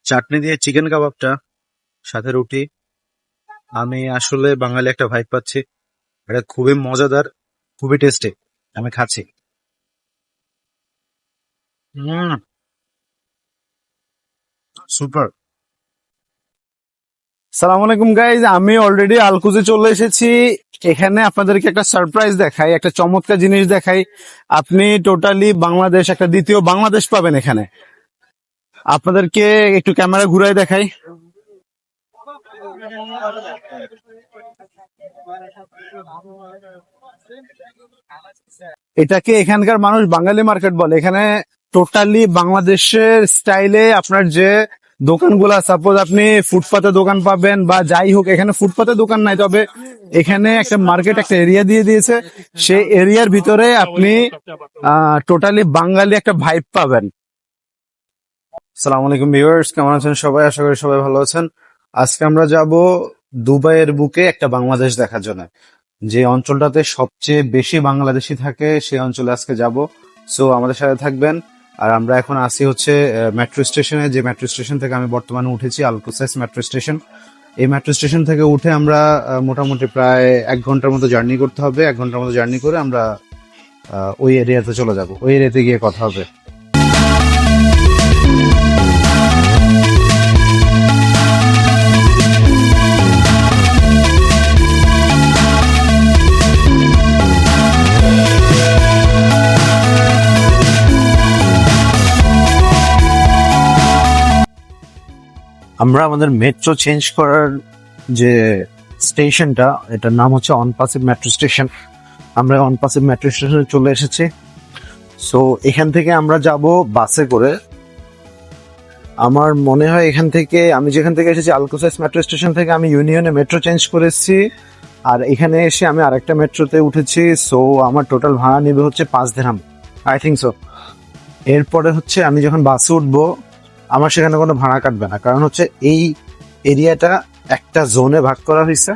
চাটনি দিয়ে চিকেন কাবাবটা, সাথে রুটি। আমি আসলে বাঙালি একটা ভাইব পাচ্ছি। এটা খুবই মজাদার, খুবই টেস্টি। আমি খাচ্ছি। হুম, সুপার। সালাম আলাইকুম গাইজ, আমি অলরেডি আলকুজে চলে এসেছি। এখানে আপনাদেরকে একটা সারপ্রাইজ দেখাই, একটা চমৎকার জিনিস দেখাই। আপনি টোটালি বাংলাদেশ, একটা দ্বিতীয় বাংলাদেশ পাবেন এখানে। আপনাদেরকে একটু ক্যামেরা ঘুরাই দেখাই। এটাকে এখানকার মানুষ বাঙালি মার্কেট বলে। এখানে টোটালি বাংলাদেশের স্টাইলে আপনার যে দোকানগুলা, সাপোজ আপনি ফুটপাতে দোকান পাবেন বা যাই হোক, এখানে ফুটপাতে দোকান নাই, তবে এখানে একটা মার্কেট, একটা এরিয়া দিয়ে দিয়েছে। সেই এরিয়ার ভিতরে আপনি টোটালি বাঙালি একটা ভাইব পাবেন। আসসালামু আলাইকুম ভিউয়ার্স, কেমন আছেন সবাই? আশা করি সবাই ভালো আছেন। আজকে আমরা যাব দুবাইয়ের বুকে একটা বাংলাদেশ দেখার জন্য। যে অঞ্চলটাতে সবচেয়ে বেশি বাংলাদেশি থাকে সেই অঞ্চলে আজকে যাব। সো আমাদের সাথে থাকবেন। আর আমরা এখন আসি হচ্ছে মেট্রো স্টেশনে, যে মেট্রো স্টেশন থেকে আমি বর্তমানে উঠেছি, আলকুসাইস মেট্রো স্টেশন। এই মেট্রো স্টেশন থেকে উঠে আমরা মোটামুটি প্রায় 1 ঘন্টার মতো জার্নি করতে হবে। 1 ঘন্টার মতো জার্নি করে আমরা ওই এরিয়াতে চলে যাব। ওই এরিয়াতে গিয়ে কথা হবে। আমরা আমাদের মেট্রো চেঞ্জ করার যে স্টেশনটা, এটার নাম হচ্ছে অনপাসিভ মেট্রো স্টেশন। আমরা অনপাসিভ মেট্রো স্টেশনে চলে এসেছি। সো এখান থেকে আমরা যাব বাসে করে। আমার মনে হয় এখান থেকে, আমি যেখান থেকে এসেছি আলকুসাইস মেট্রো স্টেশন থেকে, আমি ইউনিয়নে মেট্রো চেঞ্জ করেছি। আর এখানে এসে আমি আরেকটা মেট্রোতে উঠেছি। সো আমার টোটাল ভাড়া নেবে হচ্ছে 5 দিরহাম, আই থিঙ্ক সো। এরপরে হচ্ছে আমি যখন বাসে উঠবো, আমার সেখানে কোনো ভাড়া কাটবে না, কারণ হচ্ছে এই এরিয়াটা একটা জোনে ভাগ করা হয়েছে।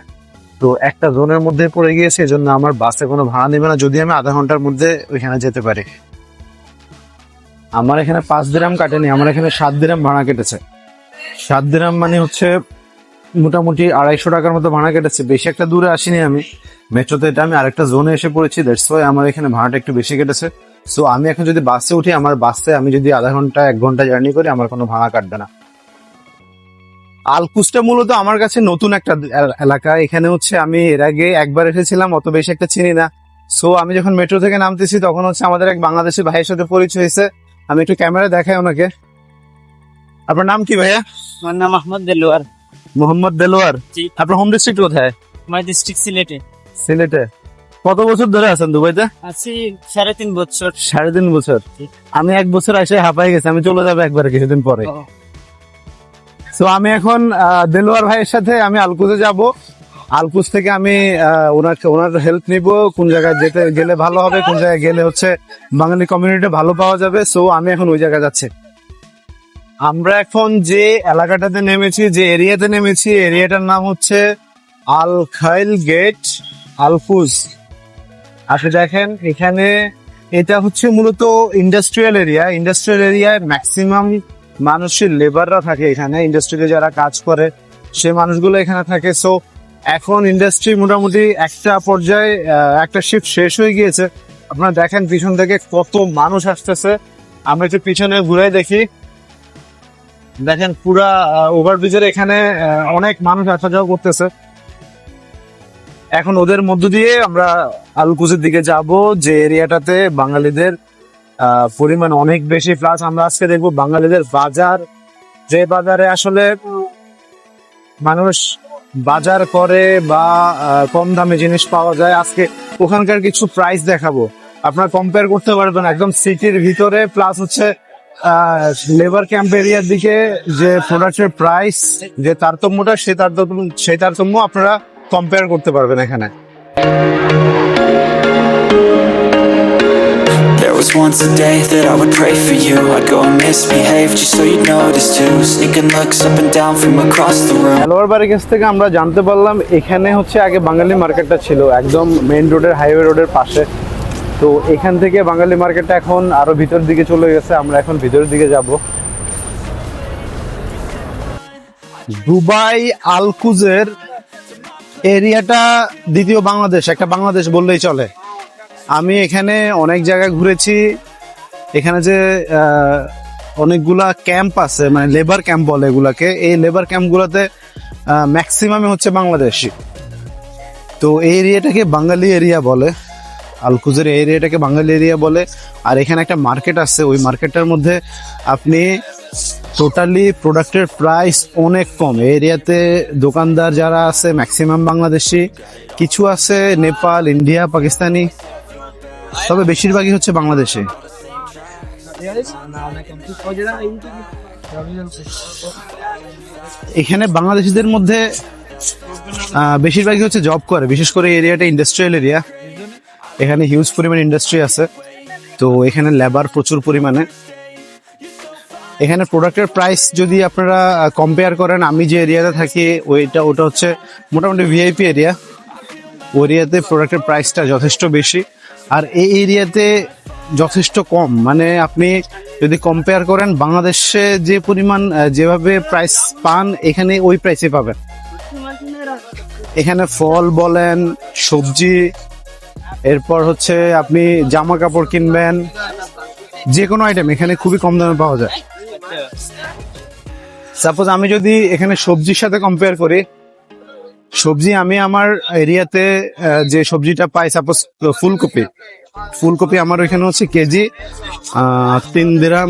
তো একটা জোনের মধ্যে পড়ে গিয়েছে, এজন্য আমার বাসে কোনো ভাড়া নেবে না, যদি আমি আধা ঘন্টার মধ্যে ওইখানে যেতে পারি। আমার এখানে 5 দিরহাম কাটেনি, আমার এখানে 7 দিরহাম ভাড়া কেটেছে। 7 দিরহাম মানে হচ্ছে মোটামুটি 250 টাকার মতো ভাড়া কেটেছে। বেশি একটা দূরে আসিনি আমি মেট্রোতে, এটা আমি আরেকটা জোনে এসে পড়েছি, দ্যাটস ওয়াই আমার এখানে ভাড়াটা একটু বেশি কেটেছে। সো আমি এখন যদি বাসে উঠি, আমার বাসে আমি যদি আধা ঘন্টা 1 ঘন্টা জার্নি করি, আমার কোনো ভাড়া কাটবে না। আলকুসটা মূলত আমার কাছে নতুন একটা এলাকা। এখানে হচ্ছে আমি এর আগে একবার এসেছিলাম, অত বেশি একটা চিনি না। সো আমি যখন মেট্রো থেকে নামতেছি, তখন হচ্ছে আমাদের এক বাংলাদেশি ভাইয়ের সাথে পরিচয় হয়েছে। আমি একটু ক্যামেরা দেখাই ওনাকে। আপনার নাম কি ভাইয়া? আমার নাম আহমদ দেলোয়ার। মোহাম্মদ দেলোয়ার। আপনার হোম ডিস্ট্রিক্ট কোথায়? আমার ডিস্ট্রিক্ট সিলেটে। সিলেটে। কত বছর ধরে আছেন দুবাইতে? আছি 3.5 বছর। 3.5 বছর। আমি 1 বছর এসে হাঁপাই গেছি, আমি চলে যাবো একবারে কিছুদিন পরে। তো আমি এখন দেলোয়ার ভাইয়ের সাথে আমি আলকুজে যাব। আলকুজ থেকে আমি ওনার হেল্প নিব, কোন জায়গায় যেতে গেলে ভালো হবে, কোন জায়গায় গেলে হচ্ছে বাঙালি কমিউনিটি ভালো পাওয়া যাবে। সো আমি এখন ওই জায়গায় যাচ্ছি। আমরা এখন যে এলাকাটাতে নেমেছি, যে এরিয়াতে নেমেছি, এরিয়াটার নাম হচ্ছে আল খাইল গেট আলকুজ। আপনি দেখেন এখানে, এটা হচ্ছে মূলত ইন্ডাস্ট্রিয়াল এরিয়া। ইন্ডাস্ট্রিয়াল এরিয়ায় ম্যাক্সিমাম মানুষের লেবাররা থাকে এখানে, ইন্ডাস্ট্রিতে যারা কাজ করে সে মানুষগুলো এখানে থাকে। সো এখন ইন্ডাস্ট্রি মোটামুটি একটা পর্যায়ে, একটা শিফট শেষ হয়ে গিয়েছে। আপনারা দেখেন পিছন থেকে কত মানুষ আসতেছে। আমরা একটু পিছনে ঘুরে দেখি। দেখেন পুরা ওভারব্রিজের এখানে অনেক মানুষ আসা যাওয়া করতেছে। এখন ওদের মধ্য দিয়ে আমরা আলকুজের দিকে যাব, যে এরিয়াটাতে বাঙালিদের পরিমাণ অনেক বেশি। প্লাস আমরা আজকে দেখবো বাঙালিদের বাজার, যে বাজারে আসলে মানুষ বাজার করে বা কম দামে জিনিস পাওয়া যায়। আজকে ওখানকার কিছু প্রাইস দেখাবো, আপনারা কম্পেয়ার করতে পারবেন একদম সিটির ভিতরে, প্লাস হচ্ছে লেবার ক্যাম্প এরিয়ার দিকে যে প্রোডাক্টের প্রাইস, যে তারতম্যটা, সেই তারতম্য আপনারা কম্পেয়ার করতে পারবেন এখানে। There was once a day that I would pray for you. I'd go and misbehave just so you'd notice too. Sneaking looks up and down from across the room. Delwar বাড়ির কাছ থেকে আমরা জানতে পারলাম এখানে হচ্ছে আগে বাঙালি মার্কেটটা ছিল, একদম মেইন রোডের, হাইওয়ে রোডের পাশে। তো এখান থেকে বাঙালি মার্কেটটা এখন আরো ভিতর দিকে চলে গেছে। আমরা এখন ভিতরের দিকে যাব। দুবাই আলকুজের এরিয়াটা দ্বিতীয় বাংলাদেশ, একটা বাংলাদেশ বললেই চলে। আমি এখানে অনেক জায়গায় ঘুরেছি। এখানে যে অনেকগুলা ক্যাম্প আছে, মানে লেবার ক্যাম্প বলে এগুলাকে, এই লেবার ক্যাম্পগুলোতে ম্যাক্সিমামে হচ্ছে বাংলাদেশি। তো এই এরিয়াটাকে বাঙালি এরিয়া বলে, আলকুজের এই এরিয়াটাকে বাঙালি এরিয়া বলে। আর এখানে একটা মার্কেট আছে, ওই মার্কেটটার মধ্যে আপনি টোটালি প্রোডাক্টের প্রাইস অনেক কম। এই এরিয়াতে দোকানদার যারা আছে ম্যাক্সিমাম বাংলাদেশি, কিছু আছে নেপাল, ইন্ডিয়া, পাকিস্তানি, তবে বেশিরভাগই হচ্ছে বাংলাদেশে। এখানে বাংলাদেশিদের মধ্যে বেশিরভাগই হচ্ছে জব করে, বিশেষ করে এরিয়াটা ইন্ডাস্ট্রিয়াল এরিয়া। এখানে হিউজ পরিমাণ ইন্ডাস্ট্রি আছে, তো এখানে লেবার প্রচুর পরিমাণে। এখানে প্রোডাক্টের প্রাইস যদি আপনারা কম্পেয়ার করেন, আমি যে এরিয়াতে থাকি ওটা হচ্ছে মোটামুটি ভিআইপি এরিয়া। ওই এরিয়াতে প্রোডাক্টের প্রাইসটা যথেষ্ট বেশি, আর এই এরিয়াতে যথেষ্ট কম। মানে আপনি যদি কম্পেয়ার করেন বাংলাদেশে যে পরিমাণ যেভাবে প্রাইস পান, এখানে ওই প্রাইসে পাবেন। এখানে ফল বলেন, সবজি, এরপর হচ্ছে আপনি জামা কাপড় কিনবেন, যে কোনো আইটেম এখানে খুবই কম দামে পাওয়া যায়। সাপোজ আমি যদি এখানে সবজির সাথে কম্পেয়ার করি, সবজি আমি আমার এরিয়াতে যে সবজিটা পাই, সাপোজ ফুলকপি আমার ওইখানে হচ্ছে কেজি 3 দিরহাম,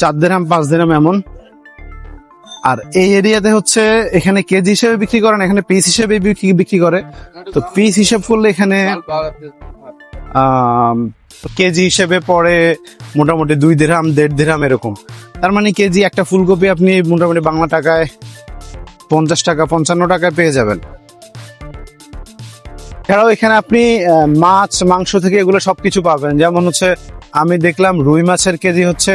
4 দিরহাম, 5 দিরহাম এমন। আর এই এরিয়াতে হচ্ছে এখানে কেজি হিসেবে বিক্রি করে না, এখানে পিস হিসেবে বিক্রি করে। তো পিস হিসেব করলে এখানে কেজি হিসেবে পড়ে মোটামুটি 2 দিরহাম, 1.5 দিরহাম এরকম। তার মানে কেজি একটা ফুলকপি আপনি মোটামুটি বাংলা টাকায় 50 টাকা, 55 টাকায় পেয়ে যাবেন। এছাড়াও এখানে আপনি মাছ, মাংস থেকে এগুলো সবকিছু পাবেন। যেমন হচ্ছে আমি দেখলাম রুই মাছের কেজি হচ্ছে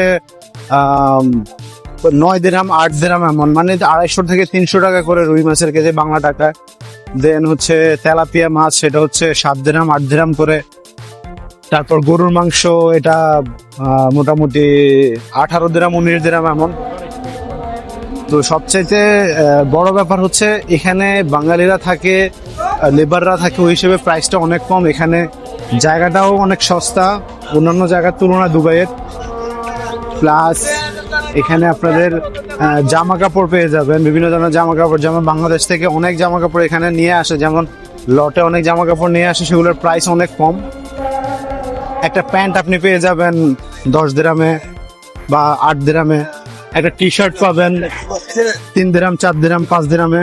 9 দিরহাম, 8 দিরহাম এমন, মানে 250 থেকে 300 টাকা করে রুই মাছের কেজি বাংলা টাকায়। দেন হচ্ছে তেলাপিয়া মাছ, সেটা হচ্ছে 7 দিরহাম, 8 দিরহাম করে। তারপর গরুর মাংস, এটা মোটামুটি 18 দিরহাম, 19 দিরহাম এমন। তো সবচাইতে বড় ব্যাপার হচ্ছে এখানে বাঙালিরা থাকে, লেবাররা থাকে, ওই হিসেবে প্রাইসটা অনেক কম। এখানে জায়গাটাও অনেক সস্তা অন্যান্য জায়গার তুলনায় দুবাইয়ের। প্লাস এখানে আপনাদের জামা কাপড় পেয়ে যাবেন, বিভিন্ন ধরনের জামা কাপড়, যেমন বাংলাদেশ থেকে অনেক জামা কাপড় এখানে নিয়ে আসে, যেমন লটে অনেক জামা কাপড় নিয়ে আসে, সেগুলোর প্রাইস অনেক কম। একটা প্যান্ট আপনি পেয়ে যাবেন 10 দিরহামে বা 8 দিরহামে। একটা টি শার্ট পাবেন 3 দিরহাম, 4 দিরহাম, 5 দিরহামে।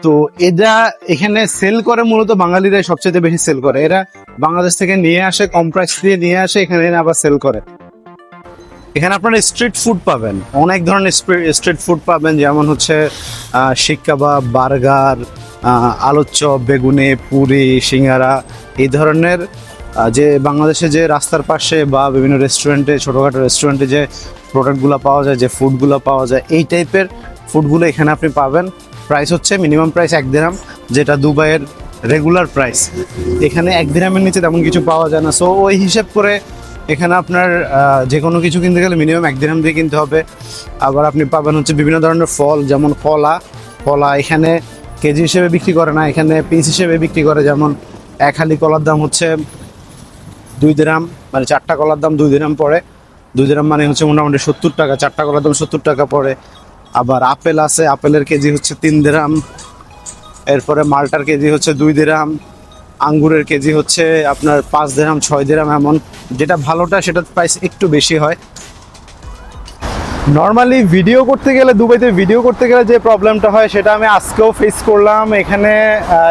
তো এরা এখানে সেল করে, মূলত বাঙালিরাই সবচেয়ে বেশি সেল করে। এরা বাংলাদেশ থেকে নিয়ে আসে, কম প্রাইস দিয়ে নিয়ে আসে, এখানে এনে আবার সেল করে। এখানে আপনারা স্ট্রিট ফুড পাবেন, অনেক ধরনের স্ট্রিট ফুড পাবেন, যেমন হচ্ছে শিক কাবাব, বার্গার, আলুর চপ, বেগুনি, পুরি, সিঙ্গারা, এই ধরনের যে বাংলাদেশে যে রাস্তার পাশে বা বিভিন্ন রেস্টুরেন্টে, ছোটোখাটো রেস্টুরেন্টে যে প্রোডাক্টগুলো পাওয়া যায়, যে ফুডগুলো পাওয়া যায়, এই টাইপের ফুডগুলো এখানে আপনি পাবেন। প্রাইস হচ্ছে মিনিমাম প্রাইস 1 দিরহাম, যেটা দুবাইয়ের রেগুলার প্রাইস। এখানে 1 দিরহামের নিচে তেমন কিছু পাওয়া যায় না। সো ওই হিসেব করে এখানে আপনার যে কোনো কিছু কিনতে গেলে মিনিমাম 1 দিরহাম দিয়ে কিনতে হবে। আবার আপনি পাবেন হচ্ছে বিভিন্ন ধরনের ফল, যেমন কলা এখানে কেজি হিসেবে বিক্রি করে না, এখানে পিস হিসেবে বিক্রি করে। যেমন এক হালি কলার দাম হচ্ছে 2 দিরহাম, মানে 4টা কলার দাম 2 দিরহাম পড়ে। 2 দিরহাম মানে হচ্ছে মোটামুটি 70 টাকা, 4টা কলার দাম 70 টাকা পড়ে। আবার আপেল আছে, আপেলের কেজি হচ্ছে 3 দিরহাম। এরপরে মালটার কেজি হচ্ছে 2 দিরহাম। আঙ্গুরের কেজি হচ্ছে আপনার 5 দিরহাম, 6 দিরহাম এমন। যেটা ভালোটা সেটার প্রাইস একটু বেশি হয়। নর্মালি ভিডিও করতে গেলে, দুবাইতে ভিডিও করতে গেলে যে প্রবলেমটা হয়, সেটা আমি আজকেও ফেস করলাম। এখানে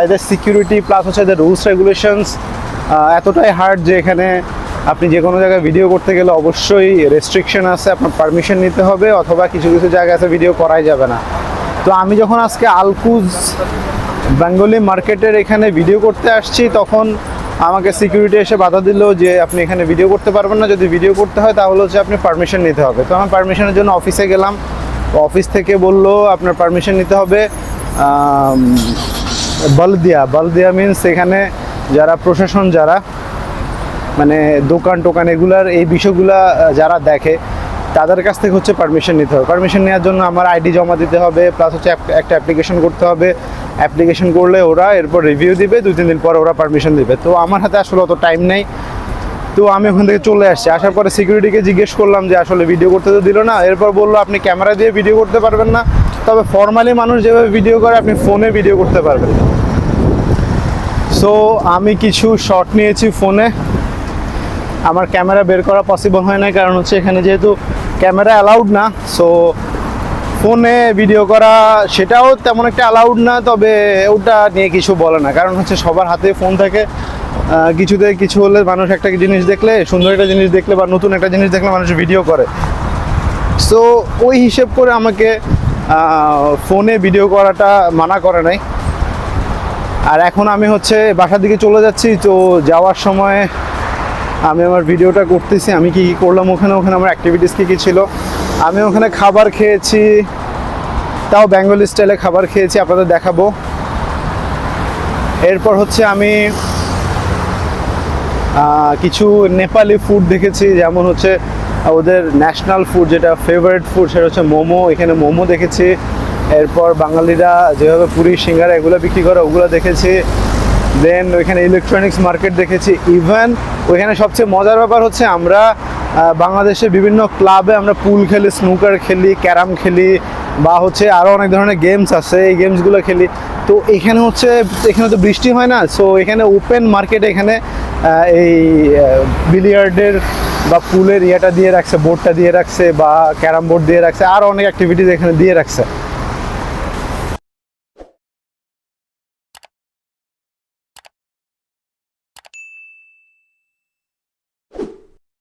এদের সিকিউরিটি প্লাস হচ্ছে এদের রুলস রেগুলেশনস এতটাই হার্ড যে এখানে আপনি যে কোনো জায়গায় ভিডিও করতে গেলে অবশ্যই রেস্ট্রিকশন আছে, আপনার পারমিশন নিতে হবে, অথবা কিছু কিছু জায়গায় আছে ভিডিও করাই যাবে না। তো আমি যখন আজকে আলকুজ বেঙ্গলি মার্কেটের এখানে ভিডিও করতে আসছি, তখন আমাকে সিকিউরিটি এসে বাধা দিল যে আপনি এখানে ভিডিও করতে পারবেন না, যদি ভিডিও করতে হয় তাহলে হচ্ছে আপনি পারমিশন নিতে হবে। তো আমি পারমিশনের জন্য অফিসে গেলাম, অফিস থেকে বলল আপনার পারমিশন নিতে হবে বলদিয়া মিনস এখানে যারা প্রশাসন, যারা মানে দোকান টোকান এগুলার এই বিষয়গুলা যারা দেখে, তাদের কাছ থেকে হচ্ছে পারমিশন নিতে হবে। পারমিশন নেওয়ার জন্য আমার আইডি জমা দিতে হবে, প্লাস হচ্ছে একটা অ্যাপ্লিকেশন করতে হবে। অ্যাপ্লিকেশন করলে ওরা এরপর রিভিউ দিবে, 2-3 দিন পর ওরা পারমিশন দিবে। তো আমার হাতে আসলে অত টাইম নেই, তো আমি ওখান থেকে চলে আসছি। আসার পরে সিকিউরিটিকে জিজ্ঞেস করলাম যে আসলে ভিডিও করতে তো দিল না। এরপর বললো আপনি ক্যামেরা দিয়ে ভিডিও করতে পারবেন না, তবে ফর্মালি মানুষ যেভাবে ভিডিও করে আপনি ফোনে ভিডিও করতে পারবেন। সো আমি কিছু শট নিয়েছি ফোনে। আমার ক্যামেরা বের করা পসিবল হয় না, কারণ হচ্ছে এখানে যেহেতু ক্যামেরা অ্যালাউড না। সো ফোনে ভিডিও করা সেটাও তেমন একটা অ্যালাউড না, তবে ওটা নিয়ে কিছু বলে না, কারণ হচ্ছে সবার হাতে ফোন থাকে। কিছুতে কিছু হলে মানুষ একটা জিনিস দেখলে, সুন্দর একটা জিনিস দেখলে বা নতুন একটা জিনিস দেখলে মানুষ ভিডিও করে। সো ওই হিসেব করে আমাকে ফোনে ভিডিও করাটা মানা করে নাই। আর এখন আমি হচ্ছে বাসার দিকে চলে যাচ্ছি। তো যাওয়ার সময় আমি আমার ভিডিওটা করতেছি, আমি কি কী করলাম ওখানে আমার অ্যাক্টিভিটিস কী কী ছিল। আমি ওখানে খাবার খেয়েছি, তাও বেঙ্গলি স্টাইলে খাবার খেয়েছি, আপনাদের দেখাবো। এরপর হচ্ছে আমি কিছু নেপালি ফুড দেখেছি, যেমন হচ্ছে ওদের ন্যাশনাল ফুড, যেটা ফেভারিট ফুড, সেটা হচ্ছে মোমো। এখানে মোমো দেখেছি। এরপর বাঙালিরা যেভাবে পুরি সিঙ্গারা এগুলো বিক্রি করে ওগুলো দেখেছি। দেন ওইখানে ইলেকট্রনিক্স মার্কেট দেখেছি। ইভেন ওইখানে সবচেয়ে মজার ব্যাপার হচ্ছে আমরা বাংলাদেশে বিভিন্ন ক্লাবে আমরা পুল খেলি, স্নুকার খেলি, ক্যারাম খেলি, বা হচ্ছে আরও অনেক ধরনের গেমস আছে, এই গেমসগুলো খেলি। তো এখানে তো বৃষ্টি হয় না, সো এখানে ওপেন মার্কেটে এখানে এই বিলিয়ার্ডের বা পুলের ইয়েটা দিয়ে রাখছে, বোর্ডটা দিয়ে রাখছে, বা ক্যারাম বোর্ড দিয়ে রাখছে, আরও অনেক অ্যাক্টিভিটিস এখানে দিয়ে রাখছে।